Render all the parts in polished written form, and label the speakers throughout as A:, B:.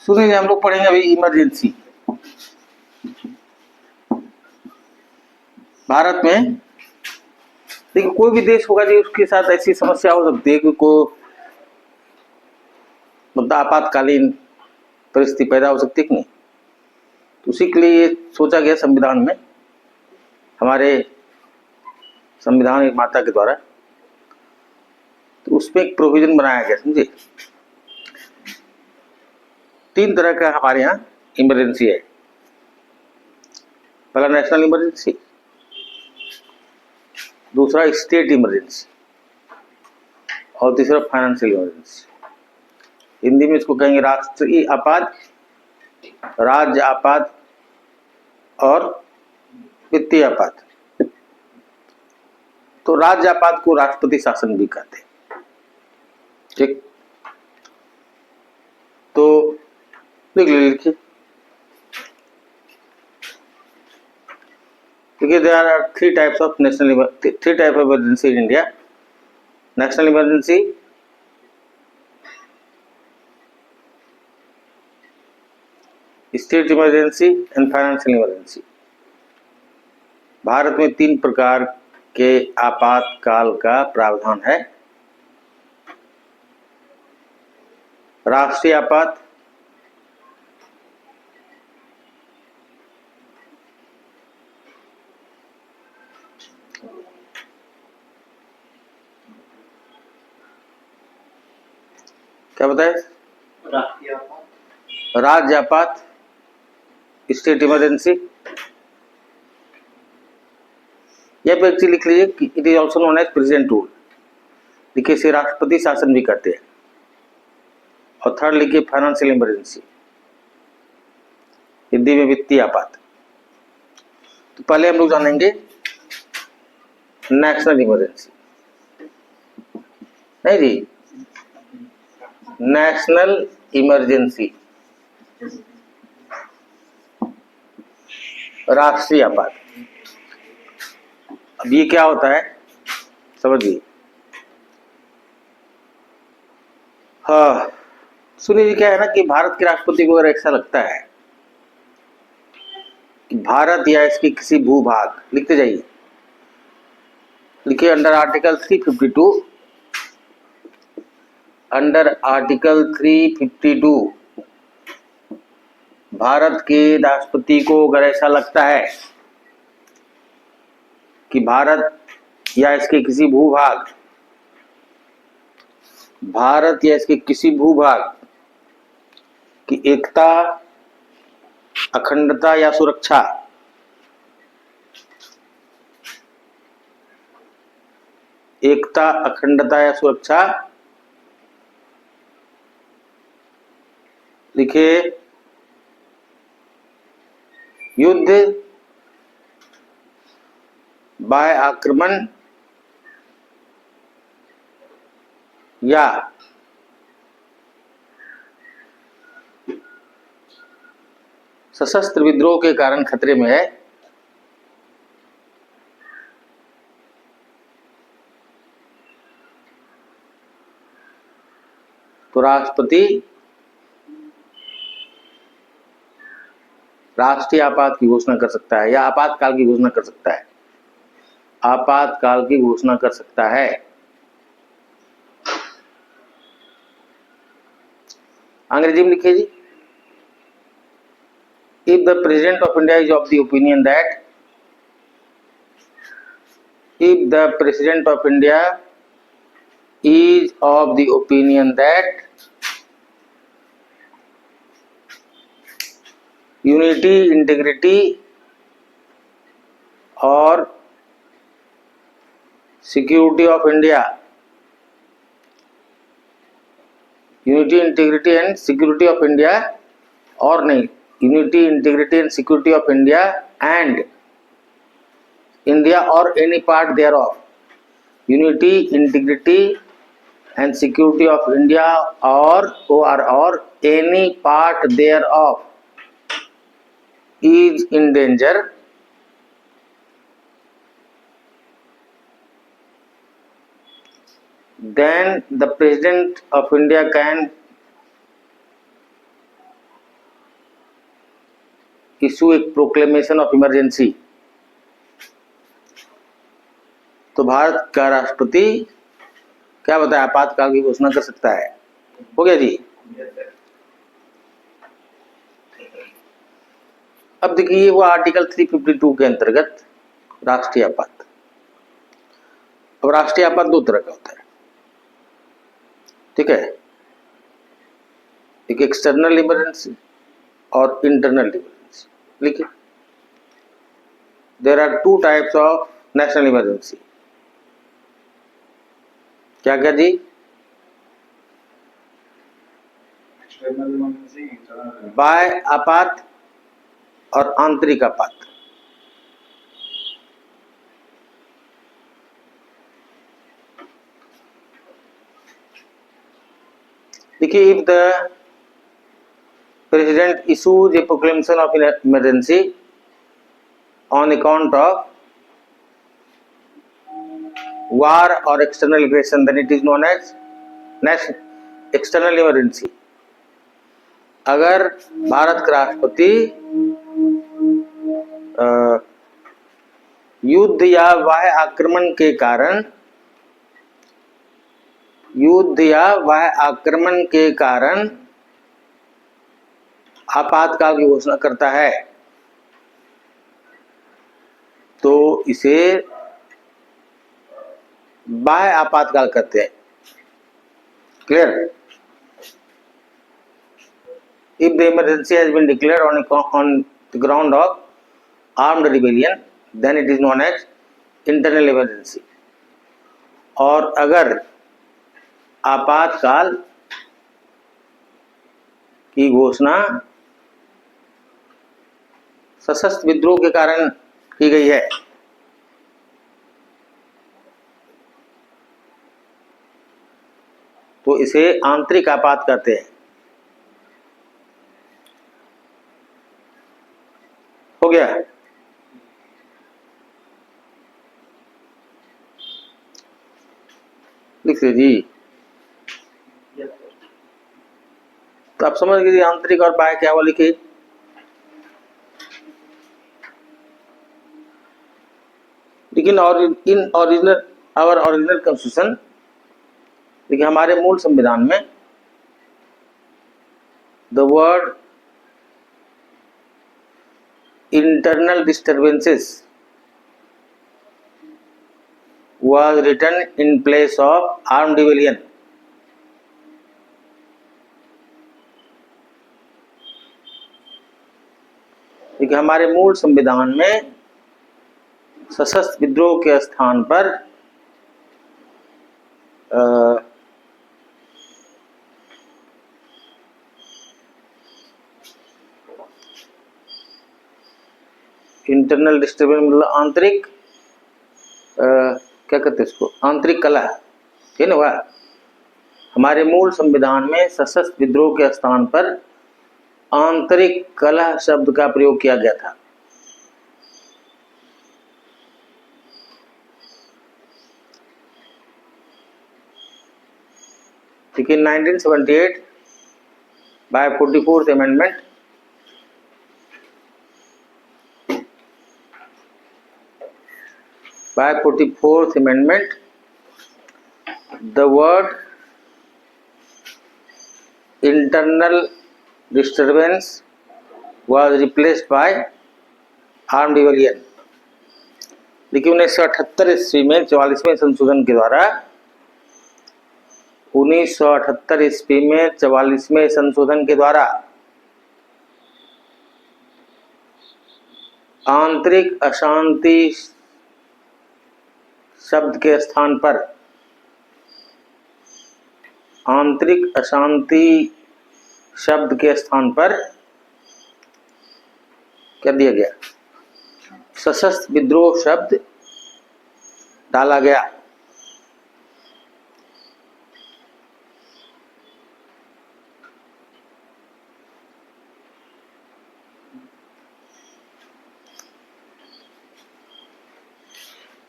A: सुनिए, हम लोग पढ़ेंगे अभी इमरजेंसी। भारत में देखिए, कोई भी देश होगा जो उसके साथ ऐसी समस्या हो सकती है कि कोई मतलब आपातकालीन परिस्थिति पैदा हो सकती है कि नहीं। तो उसी के लिए ये सोचा गया संविधान में, हमारे संविधान निर्माता के द्वारा, तो उसमें एक प्रोविजन बनाया गया। समझे, 3 तरह का हमारे यहाँ इमरजेंसी है। पहला नेशनल इमरजेंसी, दूसरा स्टेट इमरजेंसी और तीसरा फाइनेंशियल इमरजेंसी। हिंदी में इसको कहेंगे राष्ट्रीय आपात, राज्य आपात और वित्तीय आपात। तो राज्य आपात को राष्ट्रपति शासन भी कहते हैं। ठीक, तो लिखिए, देखिए, there are 3 types of three type of emergency in India: national emergency, state emergency and financial emergency. Bharat में 3 प्रकार के आपातकाल का प्रावधान है: राष्ट्रीय आपात, क्या बताए, राज्य आपात, स्टेट इमरजेंसी, या फिर एक्चुअली लिख लीजिए कि it is also known as president rule. लिखिए, इसे राष्ट्रपति शासन भी कहते हैं। और थर्ड लिखिए फाइनेंशियल इमरजेंसी, हिंदी में वित्तीय आपात। तो पहले हम लोग जानेंगे नेशनल इमरजेंसी। नहीं जी, नेशनल इमरजेंसी, राष्ट्रीय आपात। अब ये क्या होता है समझिए। हाँ, सुनिए, क्या है ना कि भारत के राष्ट्रपति को अगर ऐसा लगता है कि भारत या इसके किसी भूभाग, लिखते जाइए, लिखिए under article 352, under article 352 Bharat के राष्ट्रपति को अगर ऐसा लगता है कि भारत या इसके किसी भूभाग, भारत या इसके किसी भूभाग की एकता, अखंडता या सुरक्षा, एकता, अखंडता या सुरक्षा, लिखिए युद्ध, बाह्य आक्रमण या सशस्त्र विद्रोह के कारण खतरे में है, तो राष्ट्रपति राष्ट्रीय आपात की घोषणा कर सकता है या आपातकाल की घोषणा कर सकता है। आपातकाल की घोषणा कर सकता है। अंग्रेजी में लिखिए जी, if the president of India is of the opinion that, if the president of India is of the opinion that unity, integrity और security of India, unity, integrity and security of India, और नहीं, unity, integrity and security of India and India और any part thereof, unity, integrity and security of India और any part thereof is in danger, then the president of India can issue a proclamation of emergency, तो भारत का राष्ट्रपति क्या बताया, आपातकाल की घोषणा कर सकता है। हो गया जी। अब देखिए वो आर्टिकल 352 के अंतर्गत राष्ट्रीय आपात। अब राष्ट्रीय आपात दो तरह का होता है, ठीक है, एक एक्सटर्नल इमरजेंसी और इंटरनल इमरजेंसी। लिखिए, there are two types of national emergency. क्या क्या जी?
B: External emergency, internal.
A: बाह्य आपात और आंतरिक आपात। देखिए, if the president issues A proclamation of emergency on account of war or external aggression, then it is known as external emergency। अगर भारत का राष्ट्रपति युद्ध या बाह्य आक्रमण के कारण आपातकाल की घोषणा करता है तो इसे बाह्य आपातकाल कहते हैं। Clear? If the emergency has been declared on the ground of armed rebellion, then it is known as internal emergency. और अगर आपातकाल की घोषणा सशस्त्र विद्रोह के कारण की गई है तो इसे आंतरिक आपात कहते हैं। हो गया? लिख लीजिए। तो आप समझ गए आंतरिक और बाह्य क्या हुआ। लिखिए, लेकिन in original our original constitution, देखिए हमारे मूल संविधान में the word internal disturbances was written in place of armed rebellion। देखिए हमारे मूल संविधान में सशस्त्र विद्रोह के स्थान पर इंटरनल डिस्टर्बेंस मतलब आंतरिक क्या कहते हैं इसको, आंतरिक कलह, ठीक है ना। हमारे मूल संविधान में सशस्त्र विद्रोह के स्थान पर आंतरिक कलह शब्द का प्रयोग किया गया था। ठीक है, 1978 by 44th amendment by 44th amendment, the word internal disturbance was replaced by armed rebellion। लेकिन 1978 ईस्वी में 44वें संशोधन के द्वारा 1978 ईस्वी में 44वें संशोधन के द्वारा आंतरिक अशांति शब्द के स्थान पर क्या दिया गया, सशस्त्र विद्रोह शब्द डाला गया।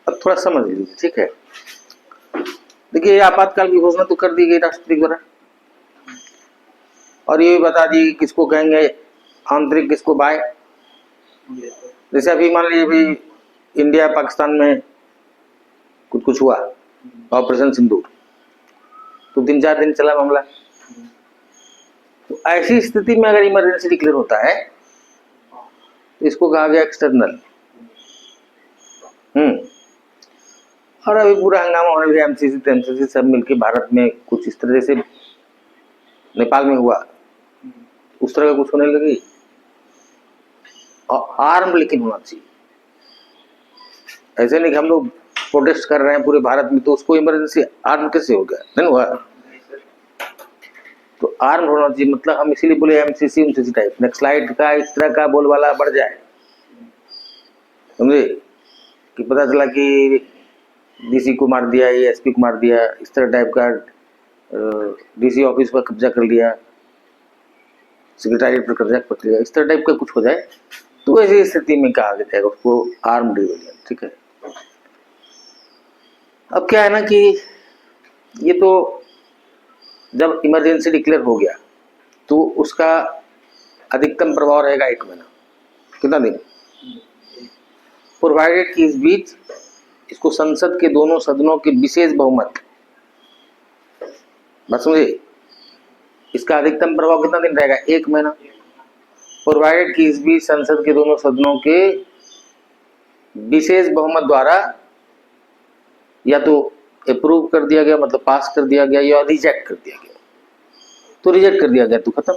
A: अब थोड़ा समझ लीजिए, ठीक है। देखिए आपातकाल की घोषणा तो कर दी गई राष्ट्रपति द्वारा, और ये भी बता दी किसको कहेंगे आंतरिक किसको बाह्य। जैसे अभी मान लीजिए भी इंडिया पाकिस्तान में कुछ हुआ, ऑपरेशन सिंदूर, तो 3-4 दिन चला मामला। तो ऐसी स्थिति में अगर इमरजेंसी डिक्लेयर होता है तो इसको कहा गया एक्सटर्नल। और अभी पूरा हंगामा होने लगा, एमसीसी सब मिलके भारत में कुछ इस तरह से नेपाल में हुआ, उस तरह का कुछ होने लगी। और आर्म लेकिन होना चाहिए, ऐसे नहीं कि हम लोग प्रोटेस्ट कर रहे हैं पूरे भारत में तो उसको इमरजेंसी आर्म कैसे हो गया, नहीं हुआ। तो आर्म होना चाहिए, मतलब हम इसीलिए बोले एमसीसी टाइप, नक्सलाइट का इस तरह का बोलबाला बढ़ जाए, समझे, कि पता चला कि डीसी को मार दिया, एसपी को मार दिया, इस तरह टाइप का, डीसी ऑफिस पर कब्जा कर लिया, सेक्रेटरीट पर कब्जा कर लिया, इस तरह टाइप का कुछ हो जाए तो ऐसी स्थिति में कहा जाएगा उसको आर्म रिबेलियन। ठीक है। अब क्या है ना कि ये तो जब इमरजेंसी डिक्लेयर हो गया तो उसका अधिकतम प्रभाव रहेगा 1 महीना। कितना दिन? प्रोवाइडेड कि इस बीच इसको संसद के दोनों सदनों के विशेष बहुमत, बस समझे, इसका अधिकतम प्रभाव कितना दिन रहेगा? 1 महीना। प्रोवाइडेड कि इस बीच संसद के दोनों सदनों के विशेष बहुमत द्वारा या तो अप्रूव कर दिया गया, मतलब पास कर दिया गया, या रिजेक्ट कर दिया गया। तो रिजेक्ट कर दिया गया तो खत्म,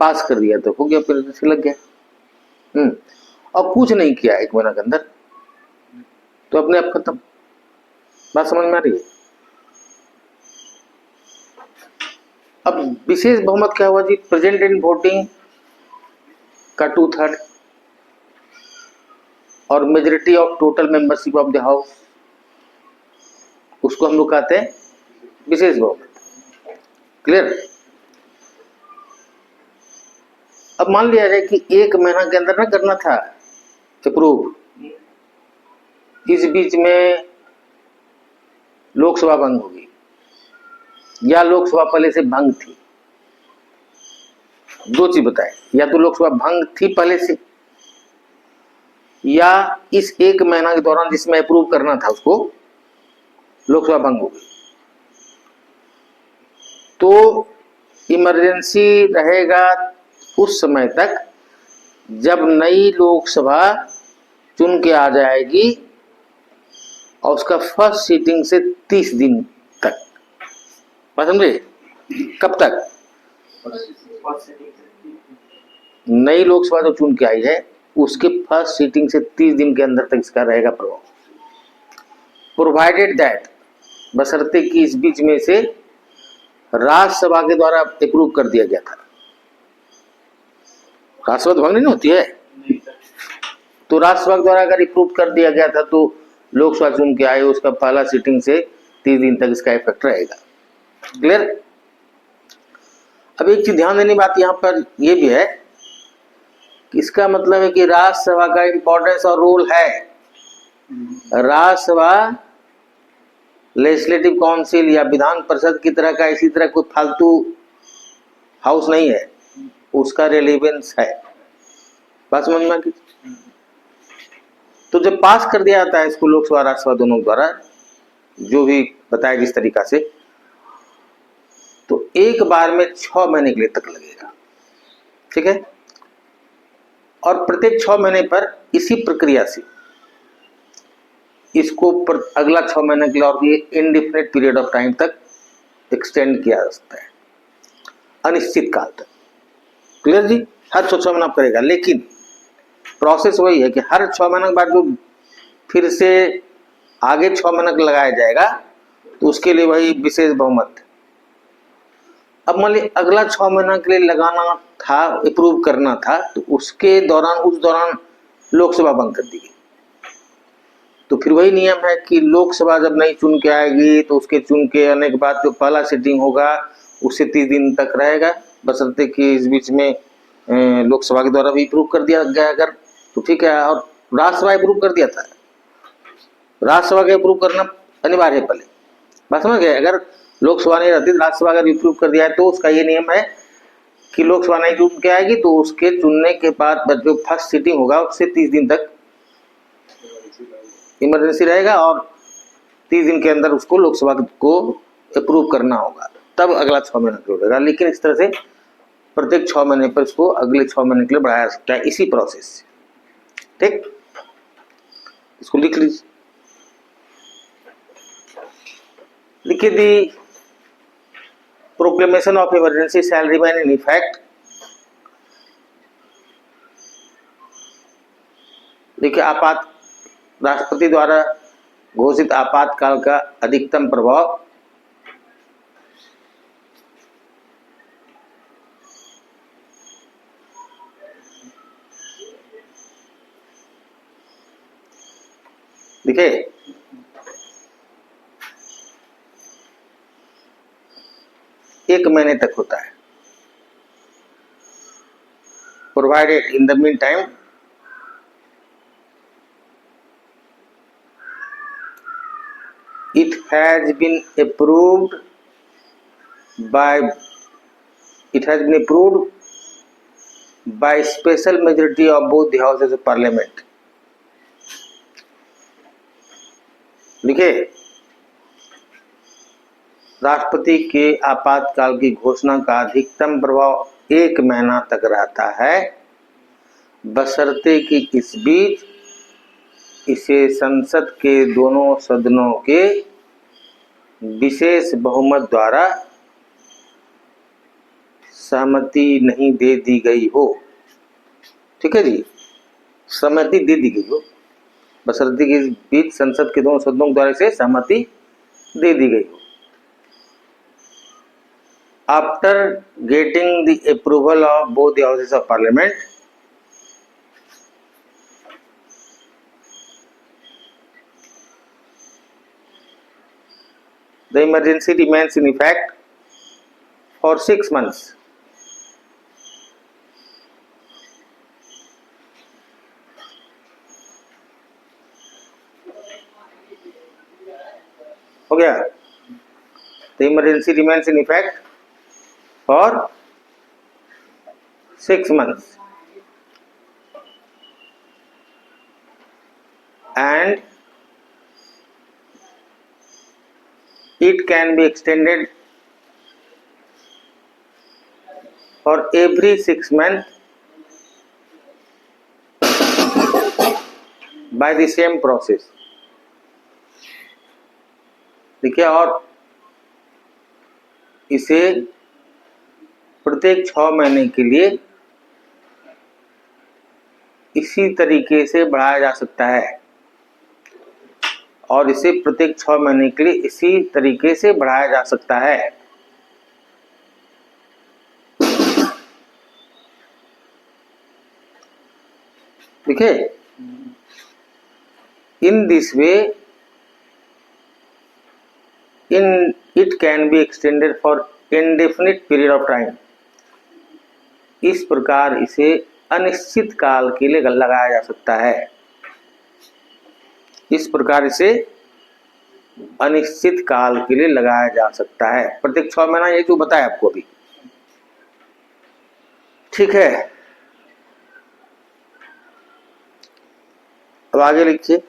A: पास कर दिया तो हो गया, फिर से लग गया। और कुछ नहीं किया 1 महीना के अंदर तो अपने आप खत्म। बात समझ में आ रही है? अब विशेष बहुमत क्या हुआ जी? प्रेजेंट इन वोटिंग का 2/3 और majority of total membership of the house, उसको हम लोग कहते हैं विशेष बहुमत। क्लियर? अब मान लिया जाए कि 1 महीना के अंदर ना करना था अप्रूव, इस बीच में लोकसभा भंग होगी या लोकसभा पहले से भंग थी। दो चीज बताए, या तो लोकसभा भंग थी पहले से, या इस 1 महीना के दौरान जिसमें अप्रूव करना था उसको लोकसभा भंग हो गई, तो इमरजेंसी रहेगा उस समय तक जब नई लोकसभा चुन के आ जाएगी और उसका फर्स्ट सीटिंग से 30 दिन तक। बात समझे? कब तक? नई लोकसभा जो चुन के आई है उसके फर्स्ट सीटिंग से 30 दिन के अंदर तक इसका रहेगा प्रभाव। प्रोवाइडेड दैट, बशर्ते कि इस बीच में से राज्यसभा के द्वारा अप्रूव कर दिया गया था। राज्यसभा भंग नहीं होती है, तो राज्यसभा द्वारा अगर अप्रूव कर दिया गया था तो लोकसभा चुन के आए, उसका पहला सीटिंग से 30 दिन तक इसका इफेक्ट रहेगा। क्लियर? अब एक चीज ध्यान देने बात यहां पर यह भी है कि इसका मतलब है कि राज्यसभा का इंपॉर्टेंस और रोल है। राज्यसभा लेजिस्लेटिव काउंसिल या विधान परिषद की तरह का इसी तरह कोई फालतू हाउस नहीं है, उसका रेलेवेंस है। बात समझ में आ गई? तो जब पास कर दिया जाता है इसको लोकसभा राज्यसभा दोनों द्वारा, जो भी बताया जिस तरीका से, तो एक बार में 6 महीने के लिए तक लगेगा। ठीक है? और प्रत्येक 6 महीने पर इसी प्रक्रिया से इसको अगला 6 महीने के लिए और ये इनडिफिनिट पीरियड ऑफ टाइम तक एक्सटेंड किया जा सकता है, अनिश्चित काल तक। क्लियर जी? हर 6 महीना करेगा, लेकिन प्रोसेस वही है कि हर 6 महीने के बाद जो फिर से आगे 6 महीने लगाया जाएगा तो उसके लिए वही विशेष बहुमत। अब मान लीजिए अगला 6 महीना के लिए लगाना था, अप्रूव करना था, तो उसके दौरान उस दौरान लोकसभा भंग कर दी गई, तो फिर वही नियम है कि लोकसभा जब नहीं चुन के आएगी तो उसके चुन के आने के बाद जो पहला सीटिंग होगा उससे 30 दिन तक रहेगा, बशर्ते कि इस बीच में लोकसभा के द्वारा भी अप्रूव कर दिया गया अगर तो ठीक है। और राज्यसभा अप्रूव कर दिया था, राज्यसभा का अप्रूव करना अनिवार्य है पहले। बात समझ गए? अगर लोकसभा नहीं रहती, राज्यसभा अगर अप्रूव कर दिया है तो उसका ये नियम है कि लोकसभा नहीं चुन के आएगी तो उसके चुनने के बाद जो फर्स्ट सीटिंग होगा उससे 30 दिन तक इमरजेंसी रहेगा और 30 दिन के अंदर उसको लोकसभा को अप्रूव करना होगा, तब अगला 6 महीने के लिए होगा। लेकिन इस तरह से प्रत्येक 6 महीने पर इसको अगले 6 महीने के लिए बढ़ाया जा सकता है इसी प्रोसेस से। ठीक, इसको लिख लीजिए। लिखिए the proclamation of emergency shall remain in effect. देखिए राष्ट्रपति द्वारा घोषित आपातकाल का अधिकतम प्रभाव देखिए 1 महीने तक होता है। Provided in the mean time it has been approved by special majority of both the houses of parliament। देखिए राष्ट्रपति के आपातकाल की घोषणा का अधिकतम प्रभाव 1 महीना तक रहता है, बशर्ते कि इस बीच इसे संसद के दोनों सदनों के विशेष बहुमत द्वारा सहमति नहीं दे दी गई हो। ठीक है जी, सहमति दे दी गई हो, बशर्ते कि इस बीच संसद के दोनों सदनों द्वारा इसे सहमति दे दी गई हो। After getting the approval of both the houses of parliament, the emergency remains in effect for 6 months। हो गया, the emergency remains in effect for 6 months and it can be extended for every 6 months by the same process। देखिए, और इसे प्रत्येक 6 महीने के लिए इसी तरीके से बढ़ाया जा सकता है और इसे प्रत्येक 6 महीने के लिए इसी तरीके से बढ़ाया जा सकता है। देखिए, in this way it can be extended for indefinite period of time। इस प्रकार इसे अनिश्चित काल के लिए लगाया जा सकता है। इस प्रकार इसे अनिश्चित काल के लिए लगाया जा सकता है, प्रत्येक 6 महीना, ये जो बताया आपको अभी। ठीक है, अब आगे लिखिए।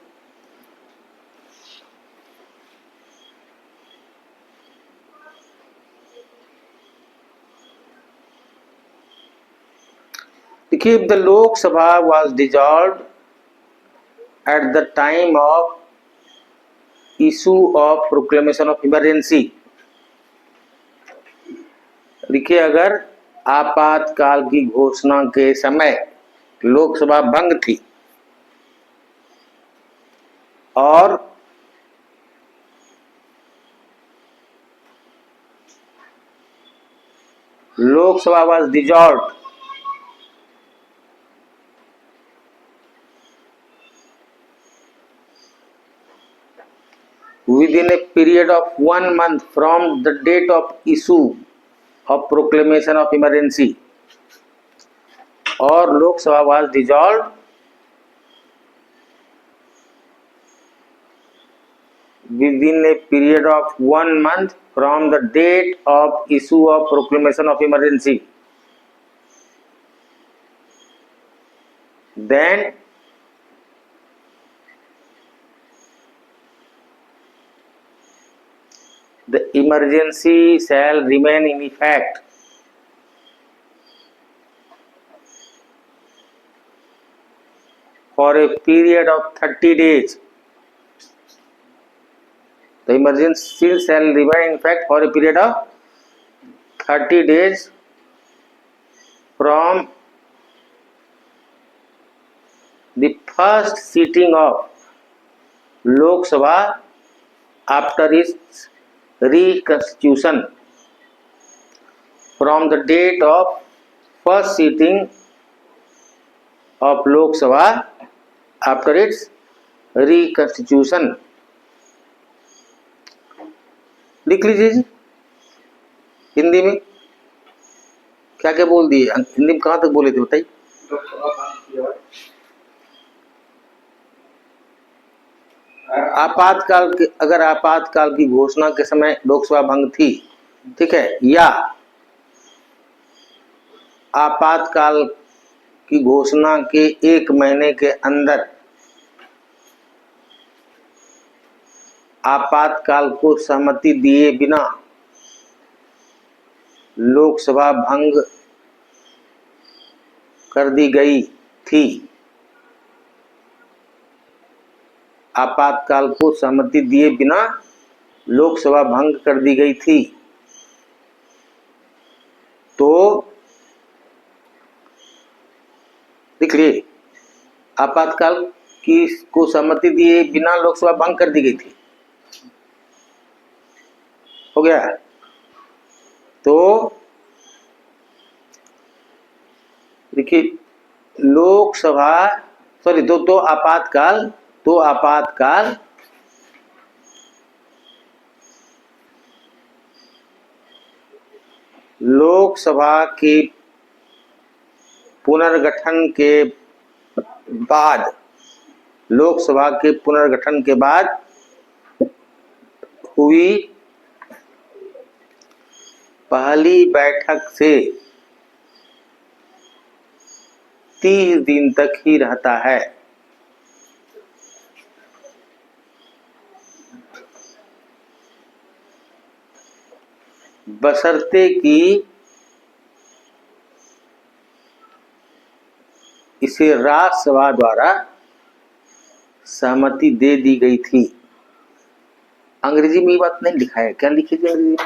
A: देखिए, if the Lok Sabha was dissolved at the time of issue of proclamation of emergency। देखिए, अगर आपातकाल की घोषणा के समय लोकसभा भंग थी और Lok Sabha was dissolved within a period of 1 month from the date of issue of proclamation of emergency, or Lok Sabha was dissolved within a period of 1 month from the date of issue of proclamation of emergency। then the emergency shall remain in effect for a period of 30 days. The emergency shall remain in effect for a period of 30 days from the first sitting of Lok Sabha after its reconstitution. From the date of first sitting of Lok Sabha after its reconstitution. लिख लीजिए जी हिंदी में क्या क्या बोल दिए, हिंदी में कहाँ तक बोले थे बताइए।
B: लोकसभा भंग किया।
A: आपातकाल के, अगर आपातकाल की घोषणा के समय लोकसभा भंग थी, ठीक है, या आपातकाल की घोषणा के 1 महीने के अंदर आपातकाल को सहमति दिए बिना लोकसभा भंग कर दी गई थी, आपातकाल को सहमति दिए बिना लोकसभा भंग कर दी गई थी, तो लिख लिए आपातकाल की को सहमति दिए बिना लोकसभा भंग कर दी गई थी, हो गया। तो देखिए लोकसभा सॉरी तो आपातकाल लोकसभा के पुनर्गठन के बाद, लोकसभा के पुनर्गठन के बाद हुई पहली बैठक से 30 दिन तक ही रहता है। बशर्ते कि इसे राज्यसभा द्वारा सहमति दे दी गई थी। अंग्रेजी में ये बात नहीं लिखा है, क्या लिखी थी अंग्रेजी में?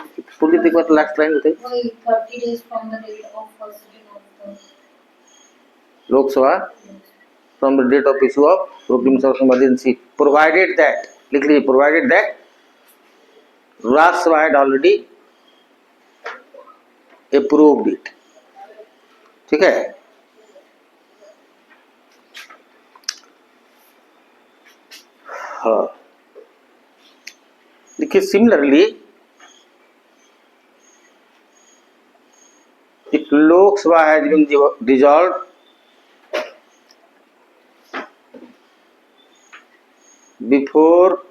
A: पूरी एक बार लास्ट लाइन बताइए।
C: 30 days from the date of first sitting of the
A: Lok Sabha from the date of issue of proclamation of emergency, provided that, लिख लीजिए, provided that Rajya Sabha had already approved it, ठीक है। हाँ, देखिए similarly if Lok Sabha has been dissolved before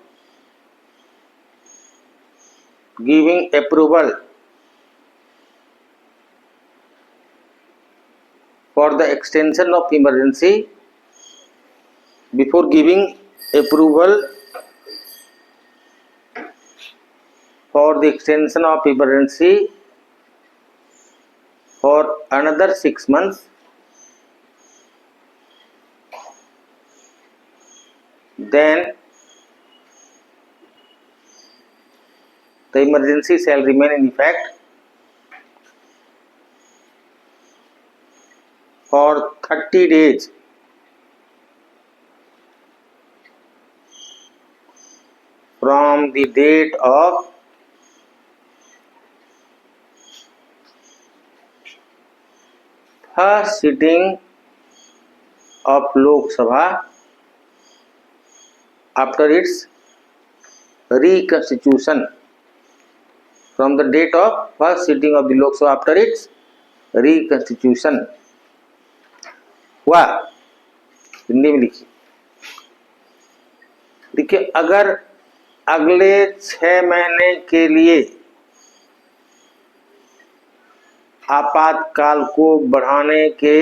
A: giving approval for the extension of emergency, before giving approval for the extension of emergency for another 6 months, then the emergency shall remain in effect for 30 days from the date of first sitting of Lok Sabha after its reconstitution. From the date of first sitting of the Lok Sabha after its reconstitution. हुआ, हिंदी में लिखिए। देखिए अगर अगले 6 महीने के लिए आपातकाल को बढ़ाने के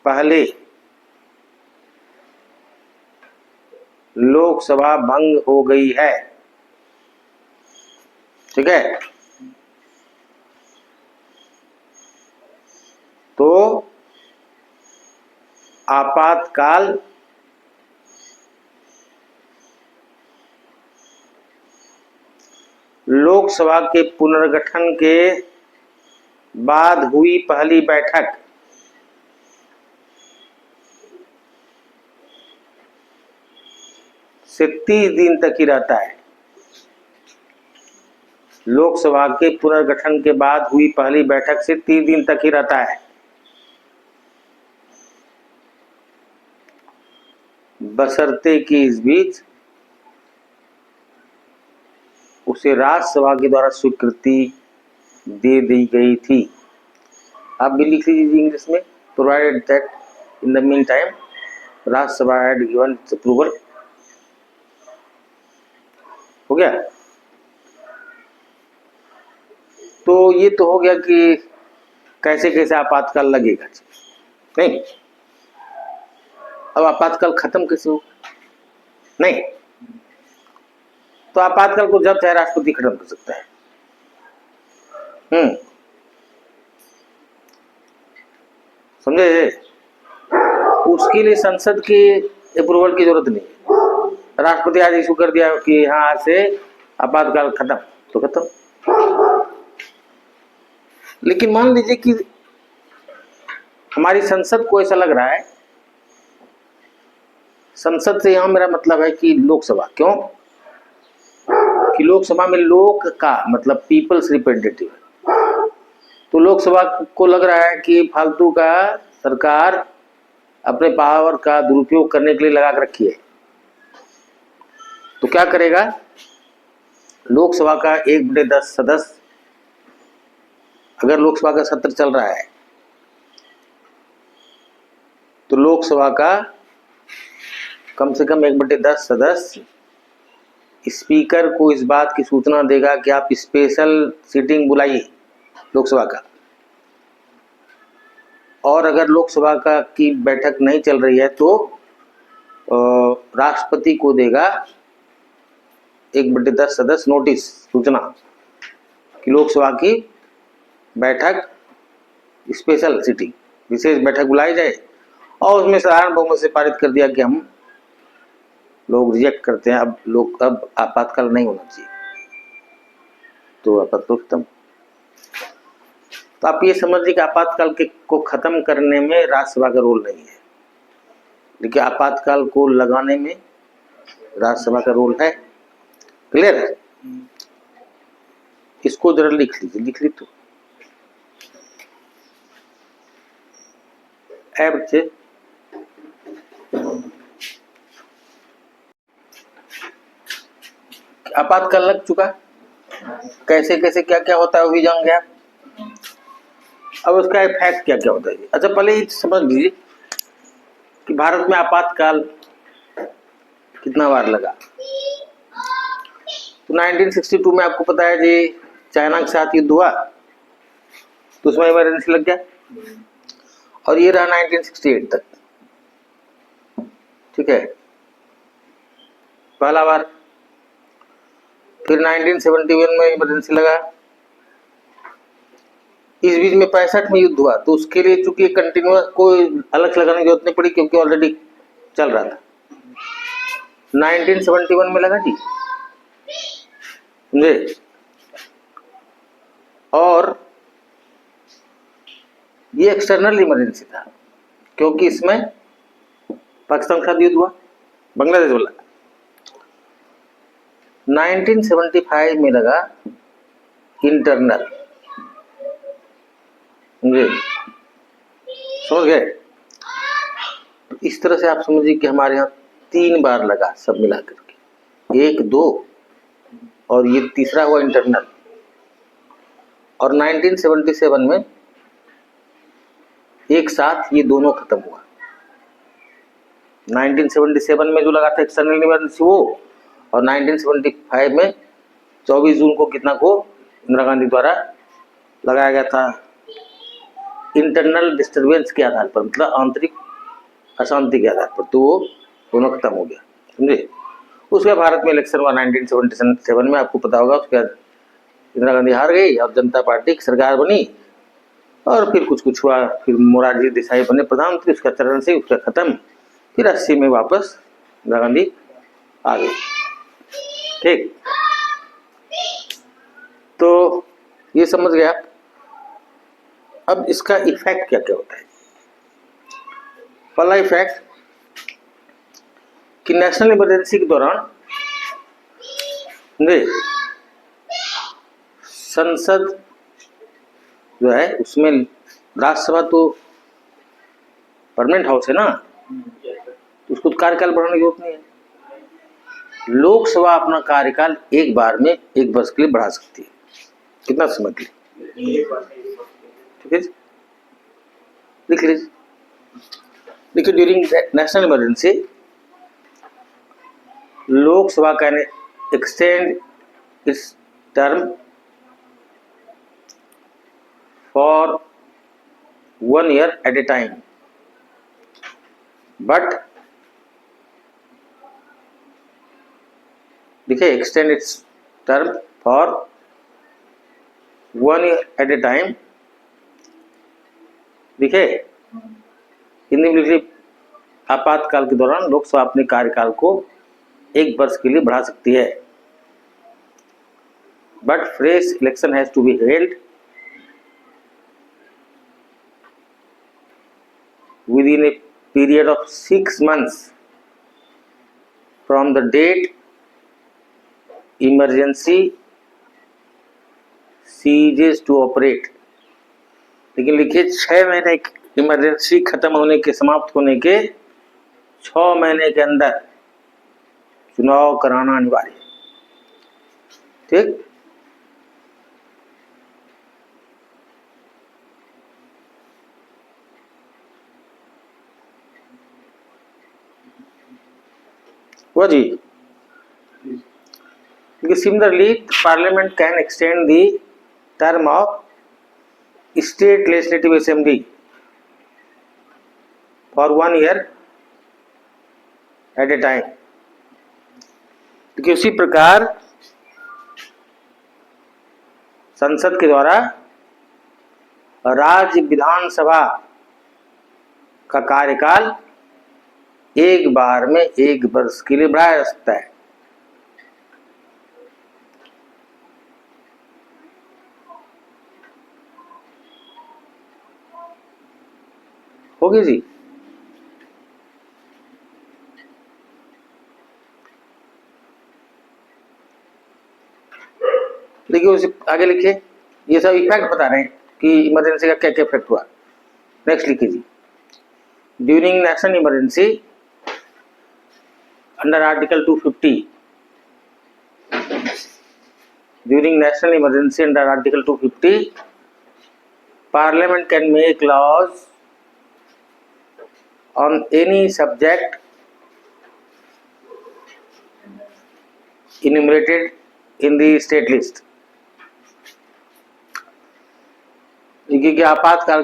A: पहले लोकसभा भंग हो गई है। ठीक है, तो आपातकाल लोकसभा के पुनर्गठन के बाद हुई पहली बैठक से 30 दिन तक ही रहता है। लोकसभा के पुनर्गठन के बाद हुई पहली बैठक से 30 दिन तक ही रहता है। बशर्ते कि इस बीच उसे राज्यसभा के द्वारा स्वीकृति दे दी गई थी। आप भी लिख लीजिए इंग्लिश में, provided that in the mean time Rajya Sabha had given approval. हो गया। तो ये तो हो गया कि कैसे कैसे आपातकाल लगेगा, नहीं। अब आपातकाल खत्म कैसे हो, नहीं। तो आपातकाल को जब चाहे राष्ट्रपति खत्म कर सकता है। समझे? उसके लिए संसद की अप्रूवल की जरूरत नहीं है। राष्ट्रपति आज इशू कर दिया कि हाँ आज से आपातकाल खत्म, तो खत्म। लेकिन मान लीजिए कि हमारी संसद को ऐसा लग रहा है, संसद से यहां मेरा मतलब है कि लोकसभा, क्यों कि लोकसभा में लोक का मतलब पीपल्स रिप्रेजेंटेटिव है। तो लोकसभा को लग रहा है कि फालतू का सरकार अपने पावर का दुरुपयोग करने के लिए लगा कर रखी है। तो क्या करेगा, लोकसभा का 1/10 सदस्य, अगर लोकसभा का सत्र चल रहा है तो लोकसभा का कम से कम 1/10 सदस्य स्पीकर को इस बात की सूचना देगा कि आप स्पेशल सीटिंग बुलाइए लोकसभा का। और अगर लोकसभा का की बैठक नहीं चल रही है तो राष्ट्रपति को देगा 1/10 सदस्य नोटिस, सूचना कि लोकसभा की बैठक स्पेशल सीटिंग, विशेष बैठक बुलाई जाए। और उसमें साधारण बहुमत से पारित कर दिया कि हम लोग रिजेक्ट करते हैं, अब आपातकाल नहीं होना चाहिए, तो आपातकाल खत्म। तो आप ये समझिए कि आपातकाल को खत्म करने में राज्यसभा का रोल नहीं है, लेकिन आपातकाल को लगाने में राज्यसभा का रोल है। क्लियर है? इसको जरा लिख लीजिए, लिख ली तो बच्चे। आपातकाल लग चुका, कैसे कैसे क्या क्या होता है वो भी जान गया। अब उसका इफेक्ट क्या क्या होता है। अच्छा, पहले ये समझ लीजिए कि भारत में आपातकाल कितना बार लगा। तो 1962 में आपको पता है जी चाइना के साथ युद्ध हुआ, तो उसमें इमरजेंसी लग गया, और ये रहा 1968 तक। ठीक है, पहला बार। फिर 1971 में इमरजेंसी लगा। इस बीच में 65 में युद्ध हुआ, तो उसके लिए चूंकि कंटिन्यूअस कोई अलग से लगाने की जरूरत नहीं पड़ी क्योंकि ऑलरेडी चल रहा था। 1971 में लगा जी, समझे? और ये एक्सटर्नल इमरजेंसी था क्योंकि इसमें पाकिस्तान के साथ युद्ध हुआ, बांग्लादेश वाला। 1975 में लगा इंटरनल, समझ गए? तो इस तरह से आप समझिए कि हमारे यहाँ 3 बार लगा सब मिला करके, 1, 2 और ये तीसरा हुआ इंटरनल। और 1977 में एक साथ ये दोनों खत्म हुआ। 1977 में जो लगा था एक्सटर्नल इमरजेंसी वो, और 1975 में 24 जून को कितना को इंदिरा गांधी द्वारा लगाया गया था इंटरनल डिस्टरबेंस के आधार पर, मतलब आंतरिक अशांति के आधार पर, तो वो दोनों खत्म हो गया। समझे? उसके बाद भारत में इलेक्शन हुआ 1977 में, आपको पता होगा। उसके बाद इंदिरा गांधी हार गई और जनता पार्टी की सरकार बनी, और फिर कुछ कुछ हुआ, फिर मोरारजी देसाई बने प्रधानमंत्री, उसका चरण से उसका खत्म, फिर 80 में वापस इंदिरा गांधी आ गई। ठीक, तो ये समझ गया। अब इसका इफेक्ट क्या क्या होता है। पहला इफेक्ट कि नेशनल इमरजेंसी के दौरान संसद जो है उसमें, राज्यसभा तो परमानेंट हाउस है ना, तो उसको कार्यकाल बढ़ाने की जरूरत नहीं है। लोकसभा अपना कार्यकाल एक बार में 1 वर्ष के लिए बढ़ा सकती है। कितना समय के लिए? ठीक है, लिख लीजिए। देखिए, during national emergency Lok Sabha can extend it's term for 1 year at a time, but देखिए, extend its term for 1 year at a time। देखिए, हिंदी में लिखिए, आपातकाल के दौरान लोकसभा अपने कार्यकाल को 1 वर्ष के लिए बढ़ा सकती है, but fresh election has to be held within a period of 6 months from the date emergency ceases to operate। लेकिन लिखिए, 6 महीने इमरजेंसी खत्म होने के, समाप्त होने के 6 महीने के अंदर चुनाव कराना अनिवार्य है। ठीक, वो जी। Similarly, Parliament can extend the term of State Legislative Assembly for 1 year at a time। क्योंकि उसी प्रकार संसद के द्वारा राज्य विधानसभा का कार्यकाल एक बार में 1 वर्ष के लिए बढ़ाया जा सकता है। होगी जी। देखिए, उसे आगे लिखिए, ये सब इफेक्ट बता रहे हैं कि इमरजेंसी का क्या क्या इफेक्ट हुआ। नेक्स्ट लिखिए जी। During national emergency under article 250, during national emergency under article 250 Parliament can make laws on any subject enumerated in the state list। देखिए, आपातकाल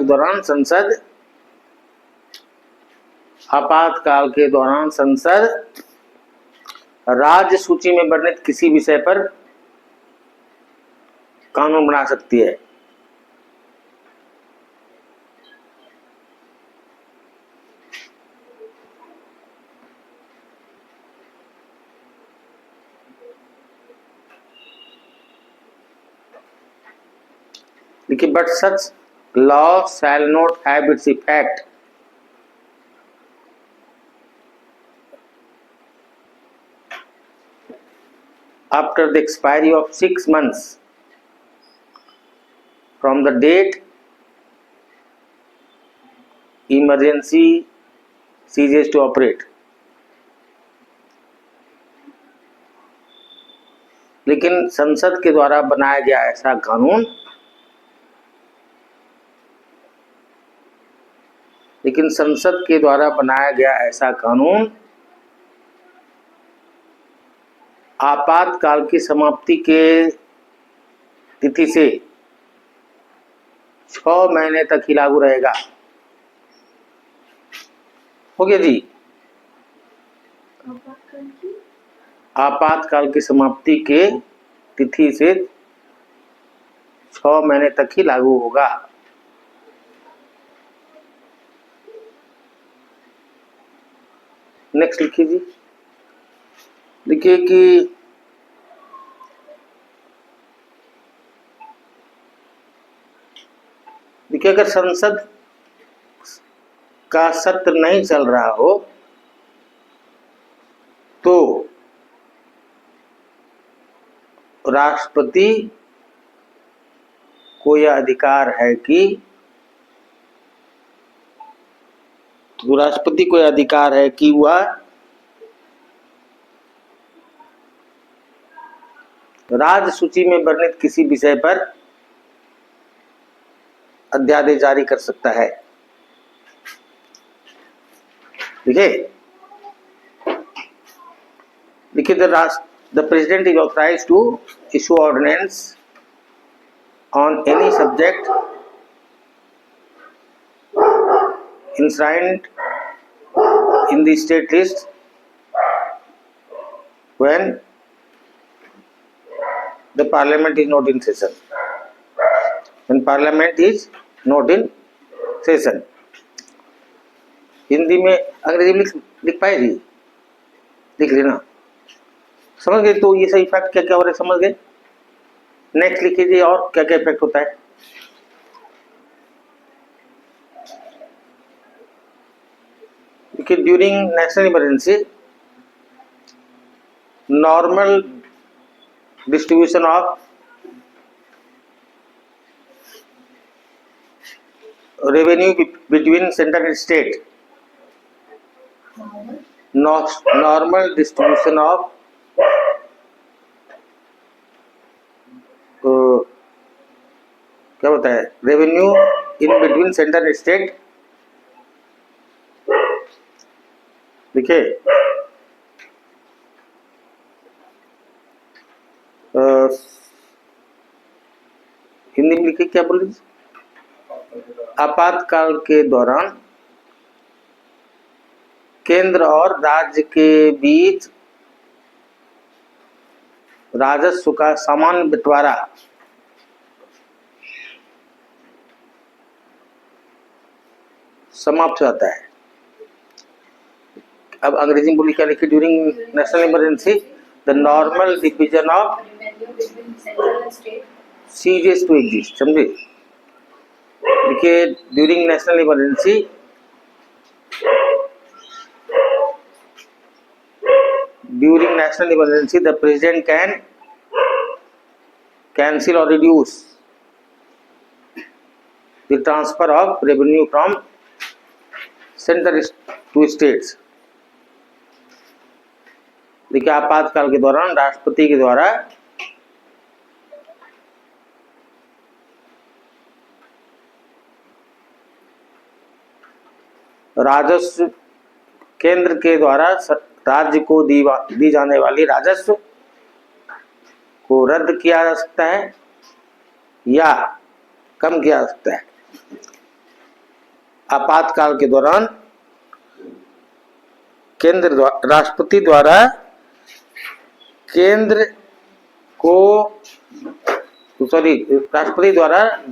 A: के दौरान संसद राज्य सूची में वर्णित किसी विषय पर कानून बना सकती है। देखिए, but such law shall not have its effect after the expiry of 6 months from the date emergency ceases to operate। लेकिन संसद के द्वारा बनाया गया ऐसा कानून, आपातकाल की समाप्ति के तिथि से 6 महीने तक ही लागू रहेगा। हो गया जी। आपातकाल की समाप्ति के तिथि से 6 महीने तक ही लागू होगा। नेक्स्ट लिखिए जी, लिखिए कि देखिए अगर संसद का सत्र नहीं चल रहा हो तो राष्ट्रपति को यह अधिकार है कि वह राज्य सूची में वर्णित किसी विषय पर अध्यादेश जारी कर सकता है। देखिए the president is authorised to issue ordinance on any subject enshrined in the state list when the parliament is not in session. When parliament is not in session. Hindi में अंग्रेजी में लिख पाए जी, लिख लेना, समझ गए। तो ये सही इफेक्ट क्या क्या हो रहा है समझ गए। नेक्स्ट लिख लीजिए और क्या क्या इफेक्ट होता है। During national emergency, normal distribution of revenue between central and state, normal distribution of क्या होता है revenue in between central and state. देखिए हिंदी में लिखिए, क्या बोले, आपातकाल के दौरान केंद्र और राज्य के बीच राजस्व का समान बंटवारा समाप्त हो जाता है। अब अंग्रेजी में बोली क्या लिखी, during national emergency the normal division of ceases to exist. समझे, देखिए during national emergency the president can cancel or reduce the transfer of revenue from center to states। देखिए आपातकाल के दौरान राष्ट्रपति के द्वारा राजस्व केंद्र के द्वारा राज्य को दी जाने वाली राजस्व को रद्द किया जा सकता है या कम किया जा सकता है। आपातकाल के दौरान राष्ट्रपति द्वारा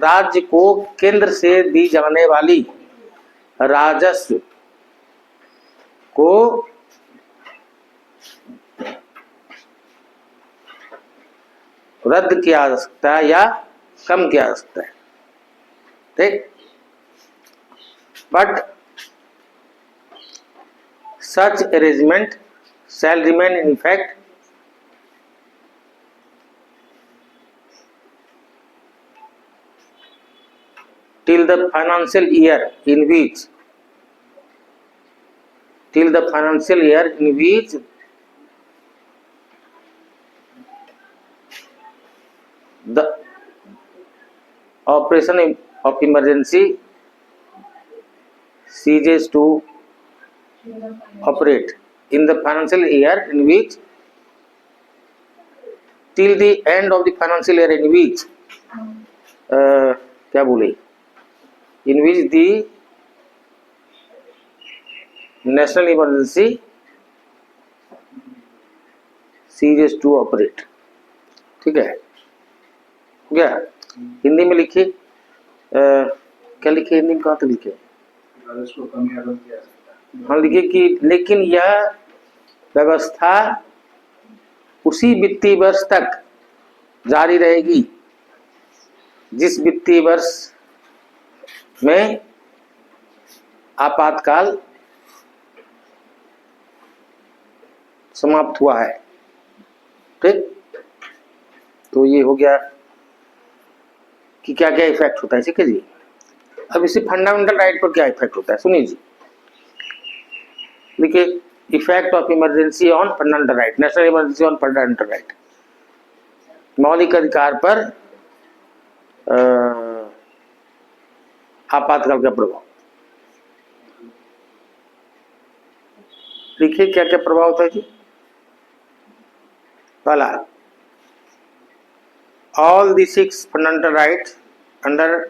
A: राज्य को केंद्र से दी जाने वाली राजस्व को रद्द किया जा सकता है या कम किया जा सकता है, ठीक। But such arrangement shall remain in effect till the financial year in which the operation of emergency ceases to operate in the financial year in which till the end of the financial year in which क्या बोले, in which the national emergency सीरियस to operate. ठीक है, हो गया। हिंदी में लिखिए, क्या लिखे हिंदी में, कहाँ तक लिखे?
B: राजस्व कम या बंद किया जा सकता है।
A: हाँ लिखिए कि लेकिन यह व्यवस्था उसी वित्तीय वर्ष तक जारी रहेगी जिस वित्तीय वर्ष में आपातकाल समाप्त हुआ है। ठीक, तो ये हो गया कि क्या क्या इफेक्ट होता है। ठीक है जी। अब इसे फंडामेंटल राइट पर क्या इफेक्ट होता है सुनिए जी। देखिए, effect of emergency on fundamental right, national emergency on fundamental right, मौलिक अधिकार पर आपातकाल का प्रभाव। देखिए क्या क्या प्रभाव होता है जी। पहला, all the 6 fundamental rights under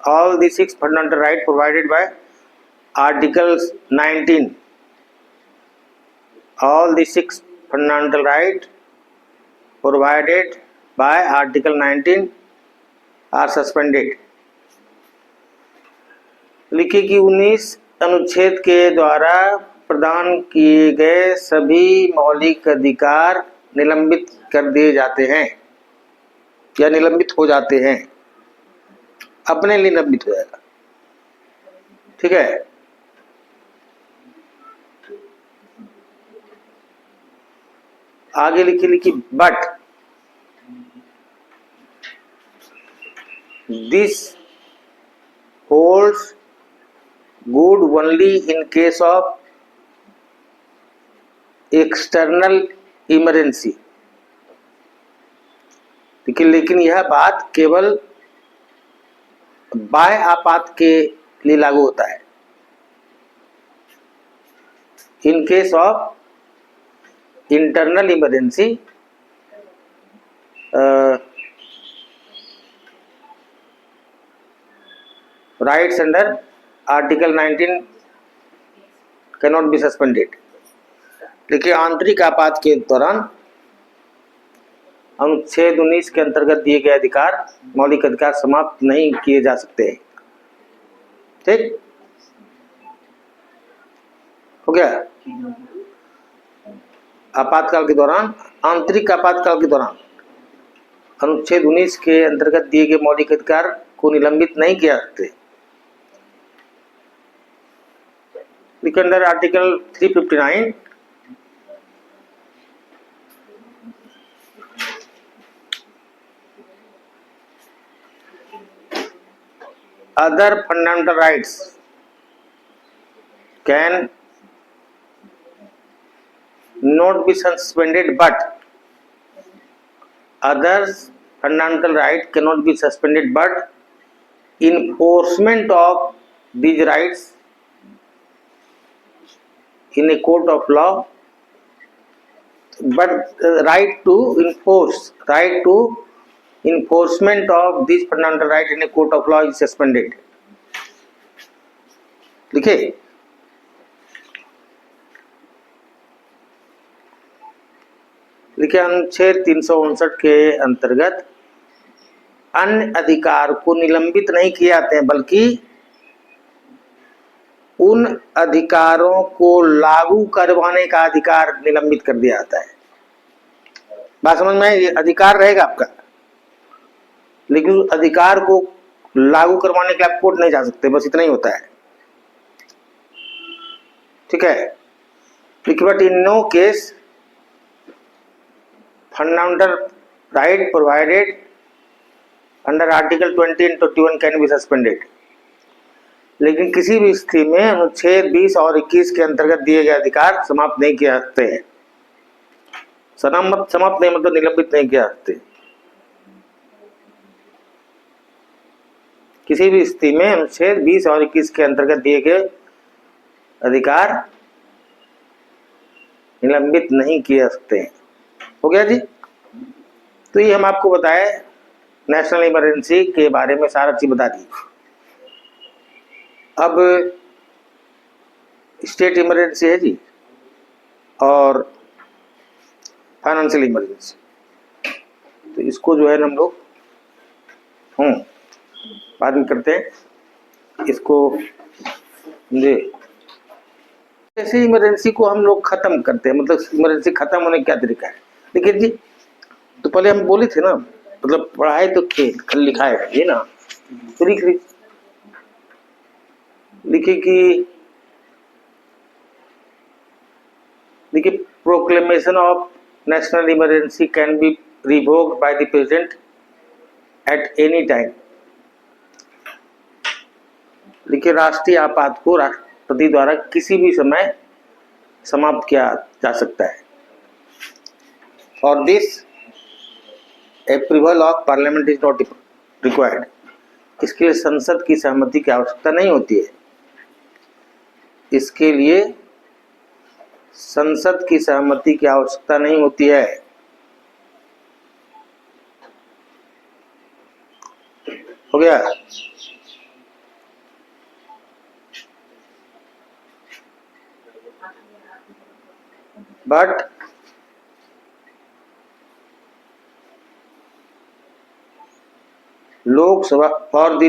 A: all the 6 fundamental rights provided by Article 19, all the 6 fundamental rights provided by Article 19 are suspended। लिखिए कि 19 अनुच्छेद के द्वारा प्रदान किए गए सभी मौलिक अधिकार निलंबित कर दिए जाते हैं या निलंबित हो जाते हैं, अपने लिए निलंबित हो जाएगा। ठीक है, आगे लिखिए but this holds good only in case of external emergency. लेकिन यह बात केवल बाह्य आपात के लिए लागू होता है। In case of internal emergency rights under article 19 can not be suspended. देखिए, आंतरिक आपात के दौरान अनुच्छेद 19 के अंतर्गत दिए गए अधिकार, मौलिक अधिकार समाप्त नहीं किए जा सकते। ठीक, हो गया। आपातकाल के दौरान, आंतरिक आपातकाल के दौरान अनुच्छेद 19 के अंतर्गत दिए गए मौलिक अधिकार को निलंबित नहीं किया सकते। Under article 359 other fundamental rights can not be suspended, but others fundamental right cannot be suspended, but enforcement of these rights in a court of law, but right to enforcement of these fundamental right in a court of law is suspended। लिखे, अनुच्छेद 359 के अंतर्गत अन्य अधिकार को निलंबित नहीं किए जाते हैं, बल्कि उन अधिकारों को लागू करवाने का अधिकार निलंबित कर दिया जाता है। बात समझ में? ये अधिकार रहेगा आपका, लेकिन उस अधिकार को लागू करवाने के लिए आप कोर्ट नहीं जा सकते, बस इतना ही होता है। ठीक है, but in no case fundamental right provided under article 20 and 21 can be suspended. लेकिन किसी भी स्थिति में अनुच्छेद 20 और 21 के अंतर्गत दिए गए अधिकार समाप्त नहीं किए जा सकते हैं। समाप्त नहीं मतलब निलंबित नहीं किए जा सकते। किसी भी स्थिति में अनुच्छेद 20 और 21 के अंतर्गत दिए गए अधिकार निलंबित नहीं किए जा सकते हैं। हो गया जी। तो ये हम आपको बताए, नेशनल इमरजेंसी के बारे में सारा चीज बता दी। अब स्टेट इमरजेंसी है जी, और फाइनेंशियल इमरजेंसी। तो इसको जो है ना हम लोग बाद में करते हैं इसको। जी, ऐसे इमरजेंसी को हम लोग खत्म करते हैं, मतलब इमरजेंसी खत्म होने का क्या तरीका है। देखिए जी, तो पहले हम बोले थे ना, मतलब पढ़ाई तो खेल कल लिखाएगा ये ना, तो लिखे कि देखिए, proclamation of national emergency can be revoked by the president at any time. देखिए, राष्ट्रीय आपात को राष्ट्रपति द्वारा किसी भी समय समाप्त किया जा सकता है। For this approval of parliament is not required. इसके लिए संसद की सहमति की आवश्यकता नहीं होती है। इसके लिए संसद की सहमति की आवश्यकता नहीं होती है। हो गया। But Lok Sabha for the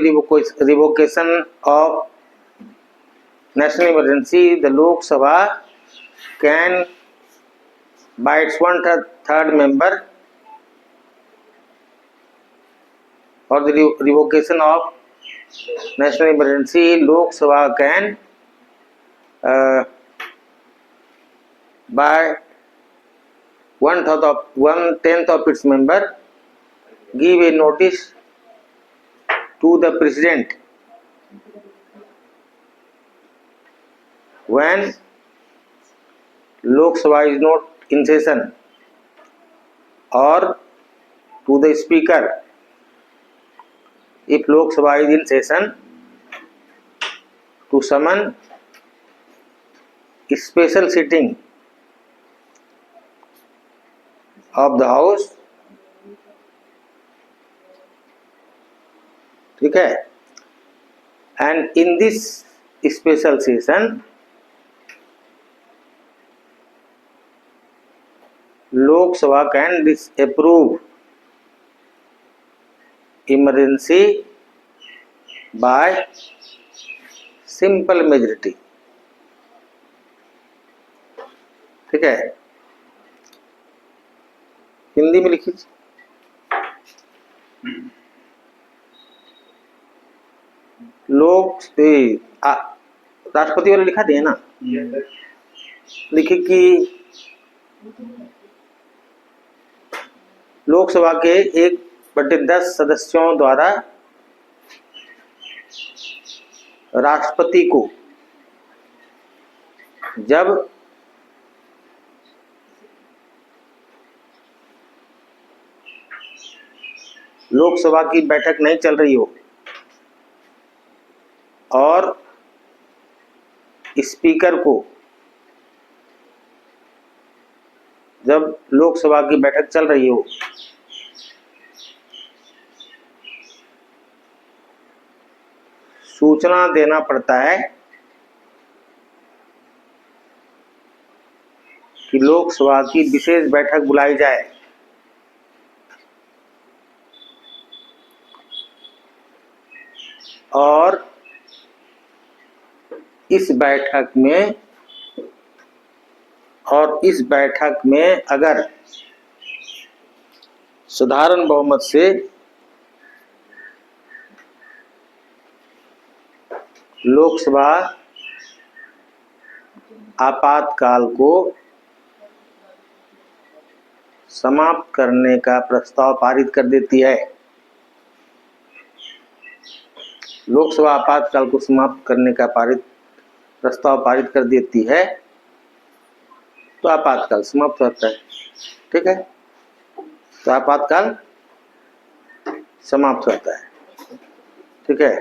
A: revocation of national emergency, the Lok Sabha can by its 1/3 member for the revocation of national emergency, Lok Sabha can by 1/10 of its member give a notice to the president when Lok Sabha is not in session, or to the speaker if Lok Sabha is in session, to summon special sitting of the house। ठीक है। and in this special session Lok Sabha can disapprove emergency by simple majority। ठीक है, हिंदी में लिखिए। लोक राष्ट्रपति वाले लिखा दिए ना, लिखिए कि लोकसभा के 1/10 सदस्यों द्वारा राष्ट्रपति को जब लोकसभा की बैठक नहीं चल रही हो और स्पीकर को जब लोकसभा की बैठक चल रही हो सूचना देना पड़ता है कि लोकसभा की विशेष बैठक बुलाई जाए। और इस बैठक में अगर साधारण बहुमत से लोकसभा आपातकाल को समाप्त करने का प्रस्ताव पारित कर देती है, लोकसभा आपातकाल को समाप्त करने का प्रस्ताव पारित कर देती है, तो आपातकाल समाप्त होता है। ठीक है, तो आपातकाल समाप्त होता है। ठीक है।